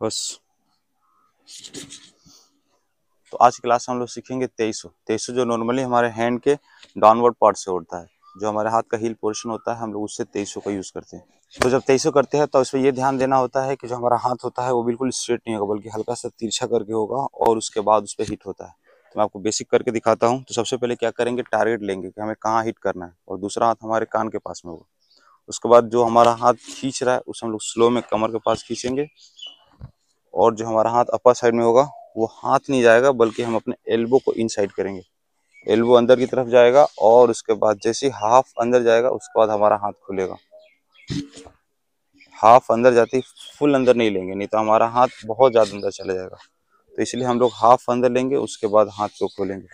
बस। तो आज की क्लास में हम लोग सीखेंगे 2300 जो नॉर्मली हमारे हैंड के डाउनवर्ड पार्ट से होता है। जो हमारे हाथ का हील पोर्शन होता है हम लोग उससे 2300 का यूज करते हैं। तो जब 2300 करते हैं तो इसमें ये ध्यान देना होता है कि जो हमारा हाथ होता है वो बिल्कुल स्ट्रेट नहीं होगा, बल्कि हल्का सा तिरछा करके होगा और उसके बाद उस पर हिट होता है। तो मैं आपको बेसिक करके दिखाता हूँ। तो सबसे पहले क्या करेंगे, टारगेट लेंगे कि हमें कहाँ हिट करना है, और दूसरा हाथ हमारे कान के पास में होगा। उसके बाद जो हमारा हाथ खींच रहा है उसे हम लोग स्लो में कमर के पास खींचेंगे, और जो हमारा हाथ अपर साइड में होगा वो हाथ नहीं जाएगा, बल्कि हम अपने एल्बो को इन साइड करेंगे। एल्बो अंदर की तरफ जाएगा, और उसके बाद जैसे ही हाफ अंदर जाएगा उसके बाद हमारा हाथ खुलेगा। हाफ अंदर जाते ही फुल अंदर नहीं लेंगे, नहीं तो हमारा हाथ बहुत ज़्यादा अंदर चला जाएगा। तो इसलिए हम लोग हाफ अंदर लेंगे, उसके बाद हाथ को खोलेंगे।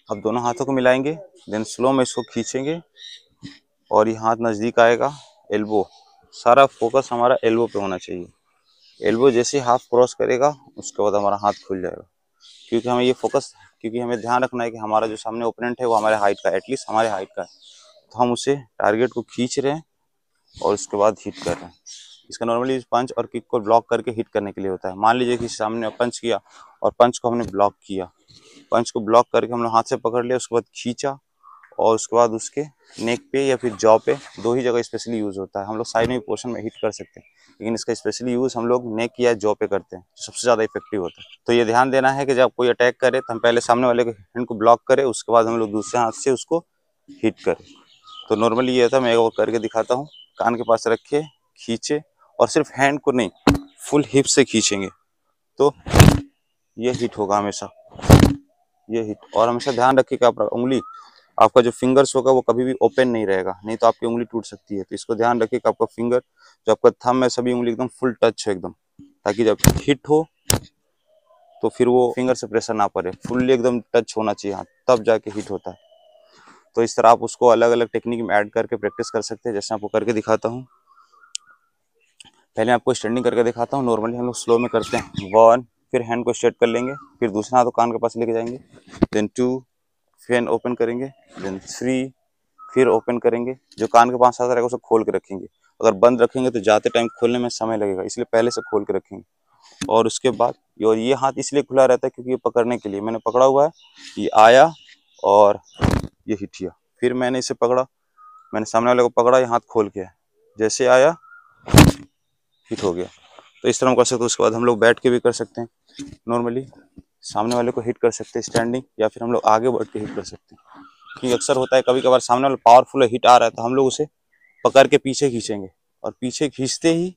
अब दोनों हाथों को मिलाएंगे, देन स्लो में इसको खींचेंगे और ये हाथ नज़दीक आएगा। एल्बो, सारा फोकस हमारा एल्बो पे होना चाहिए। एल्बो जैसे हाफ क्रॉस करेगा उसके बाद हमारा हाथ खुल जाएगा। क्योंकि हमें ध्यान रखना है कि हमारा जो सामने ओपोनेंट है वो हमारे हाइट का है, एटलीस्ट हमारे हाइट का है। तो हम उसे टारगेट को खींच रहे हैं और उसके बाद हिट कर रहे हैं। इसका नॉर्मली पंच और किक को ब्लॉक करके हिट करने के लिए होता है। मान लीजिए कि सामने पंच किया और पंच को हमने ब्लॉक किया, पंच को ब्लॉक करके हम लोग हाथ से पकड़ लिया, उसके बाद खींचा, और उसके बाद उसके नेक पे या फिर जॉ पे, दो ही जगह स्पेशली यूज होता है। हम लोग साइड में पोर्शन में हिट कर सकते हैं, लेकिन इसका स्पेशली यूज हम लोग नेक या जॉ पे करते हैं, जो सबसे ज़्यादा इफेक्टिव होता है। तो ये ध्यान देना है कि जब कोई अटैक करे तो हम पहले सामने वाले के हैंड को ब्लॉक करें, उसके बाद हम लोग दूसरे हाथ से उसको हिट करें। तो नॉर्मली ये था, मैं एक और करके दिखाता हूँ। कान के पास रखिए, खींचे, और सिर्फ हैंड को नहीं, फुल हिप से खींचेंगे तो ये हिट होगा हमेशा, ये हिट। और हमेशा ध्यान रखिए कि आपका उंगली, आपका जो फिंगर्स होगा वो कभी भी ओपन नहीं रहेगा, नहीं तो आपकी उंगली टूट सकती है। तो इसको ध्यान रखिए कि आपका फिंगर, जो आपका थंब है, सभी उंगली एकदम फुल टच हो एकदम, ताकि जब हिट हो तो फिर वो फिंगर से प्रेशर ना पड़े, फुल्ली एकदम टच होना चाहिए हाथ, तब जाके हिट होता है। तो इस तरह आप उसको अलग अलग टेक्निक में ऐड करके प्रैक्टिस कर सकते हैं, जैसे आपको करके दिखाता हूँ। पहले आपको स्टैंडिंग करके दिखाता हूँ। नॉर्मली हम लोग स्लो में करते हैं। 1, फिर हैंड को स्ट्रेट कर लेंगे, फिर दूसरा हाथ कान के पास लेके जाएंगे, देन 2, फिर ओपन करेंगे, देन 3, फिर ओपन करेंगे। जो कान के पास हाथ रहेगा उसे खोल के रखेंगे। अगर बंद रखेंगे तो जाते टाइम खोलने में समय लगेगा, इसलिए पहले से खोल के रखेंगे। और उसके बाद और ये हाथ इसलिए खुला रहता है क्योंकि ये पकड़ने के लिए, मैंने पकड़ा हुआ है, ये आया और ये हिटिया, फिर मैंने इसे पकड़ा, मैंने सामने वाले को पकड़ा, ये हाथ खोल के, जैसे आया हिट हो गया। तो इस तरह हम कर सकते हैं। उसके बाद हम लोग बैठ के भी कर सकते हैं। नॉर्मली सामने वाले को हिट कर सकते हैं स्टैंडिंग, या फिर हम लोग आगे बढ़ के हिट कर सकते हैं। क्योंकि अक्सर होता है कभी कभार सामने वाला पावरफुल हिट आ रहा है तो हम लोग उसे पकड़ के पीछे खींचेंगे, और पीछे खींचते ही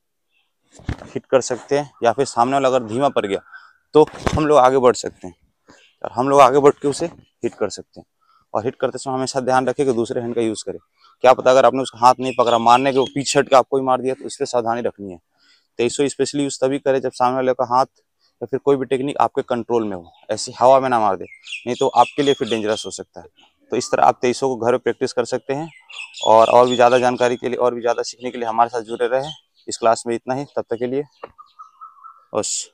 हिट कर सकते हैं। या फिर सामने वाला अगर धीमा पड़ गया तो हम लोग आगे बढ़ सकते हैं, और हम लोग आगे बढ़ के उसे हिट कर सकते हैं। और हिट करते समय हमेशा ध्यान रखें कि दूसरे हैंड का यूज़ करें। क्या पता अगर आपने उसका हाथ नहीं पकड़ा, मारने के वो पीछे हट के आपको ही मार दिया, तो इसलिए सावधानी रखनी है। तो इसको स्पेशली यूज़ तभी करें जब सामने वाले का हाथ या फिर कोई भी टेक्निक आपके कंट्रोल में हो, ऐसी हवा में ना मार दे, नहीं तो आपके लिए फिर डेंजरस हो सकता है। तो इस तरह आप 2300 को घर में प्रैक्टिस कर सकते हैं। और भी ज़्यादा जानकारी के लिए, और भी ज़्यादा सीखने के लिए हमारे साथ जुड़े रहें। इस क्लास में इतना ही, तब तक के लिए बस।